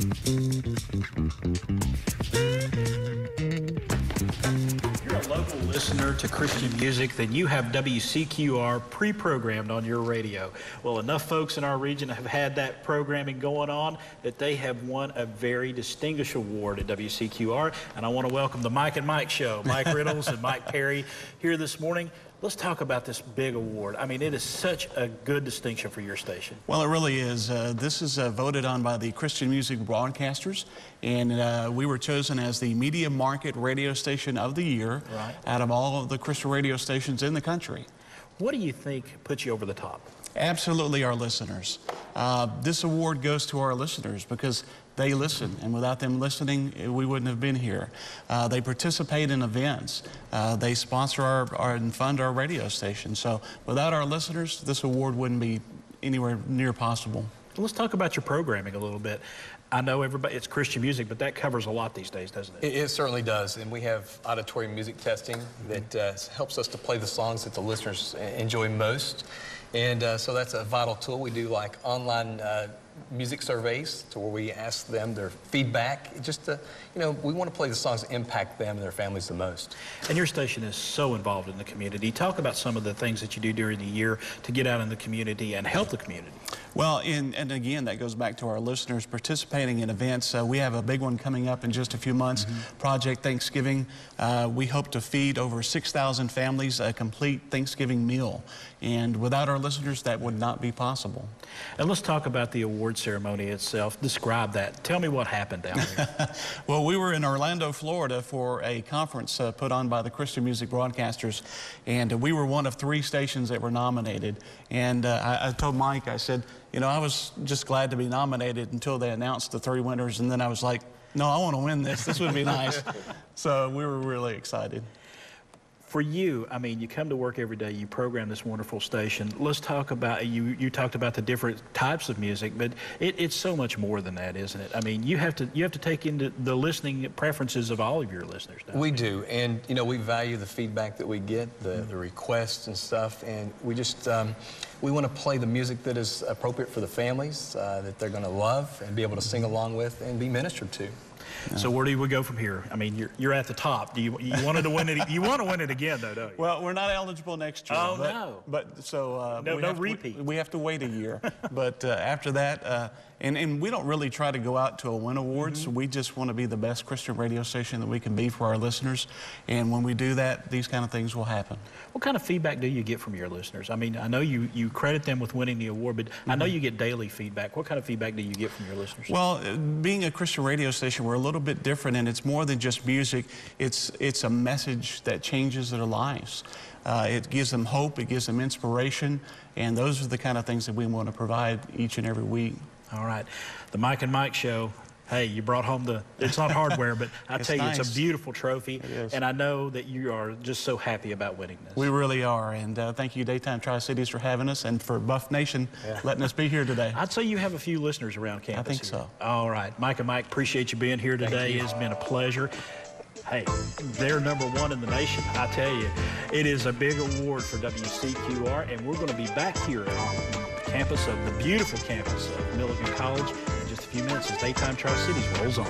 If you're a local listener to Christian music, then you have WCQR pre-programmed on your radio. Well, enough folks in our region have had that programming going on that they have won a very distinguished award at WCQR. And I want to welcome the Mike and Mike Show. Mike Riddles and Mike Perry here this morning. Let's talk about this big award. I mean, it is such a good distinction for your station. Well, it really is. This is voted on by the Christian music broadcasters, and we were chosen as the Media Market Radio Station of the Year out of all of the Christian radio stations in the country. What do you think puts you over the top? Absolutely our listeners. This award goes to our listeners because they listen, and without them listening, we wouldn't have been here. They participate in events. They sponsor and fund our radio station. So without our listeners, this award wouldn't be anywhere near possible. Let's talk about your programming a little bit. I know everybody, it's Christian music, but that covers a lot these days, doesn't it? It certainly does, and we have auditory music testing that helps us to play the songs that the listeners enjoy most. And so that's a vital tool. We do like online music surveys to where we ask them their feedback. Just to, you know, we want to play the songs that impact them and their families the most. And your station is so involved in the community. Talk about some of the things that you do during the year to get out in the community and help the community. Well, and again, that goes back to our listeners participating in events. We have a big one coming up in just a few months, Project Thanksgiving. We hope to feed over 6,000 families a complete Thanksgiving meal. And without our listeners, that would not be possible. And let's talk about the award ceremony itself. Describe that. Tell me what happened down there. Well, we were in Orlando, Florida for a conference put on by the Christian music broadcasters, and we were one of 3 stations that were nominated. And I told Mike, I said, you know, I was just glad to be nominated until they announced the 3 winners, and then I was like, no, I want to win this. This would be nice. So we were really excited. For you, I mean, you come to work every day, you program this wonderful station. Let's talk about, you talked about the different types of music, but it's so much more than that, isn't it? I mean, you have to take into the listening preferences of all of your listeners. We do, and you know, we value the feedback that we get, the requests and stuff, and we just, we want to play the music that is appropriate for the families, that they're going to love and be able to sing along with and be ministered to. So where do we go from here? I mean, you're at the top. You wanted to win it. You want to win it again, though, don't you? Well, we're not eligible next year. Oh, no. But so no repeat. We have to wait a year. But after that, and we don't really try to go out to a win awards. We just want to be the best Christian radio station that we can be for our listeners. And when we do that, these kind of things will happen. What kind of feedback do you get from your listeners? I mean, I know you credit them with winning the award, but I know you get daily feedback. What kind of feedback do you get from your listeners? Well, being a Christian radio station, we're a little bit different, and it's more than just music. It's a message that changes their lives. It gives them hope, it gives them inspiration, and those are the kind of things that we want to provide each and every week. All right. The Mike and Mike Show. Hey, you brought home it's not hardware, but I tell you, nice. It's a beautiful trophy. It is. And I know that you are just so happy about winning this. We really are, and thank you, Daytime Tri-Cities, for having us, and for Buff Nation letting us be here today. I'd say you have a few listeners around campus. I think here. so. All right. Mike and Mike, appreciate you being here today. It's been a pleasure. Hey, they're #1 in the nation. I tell you, it is a big award for WCQR, and we're going to be back here on the campus of the beautiful campus of Milligan College in just a few minutes as Daytime Tri-Cities rolls on.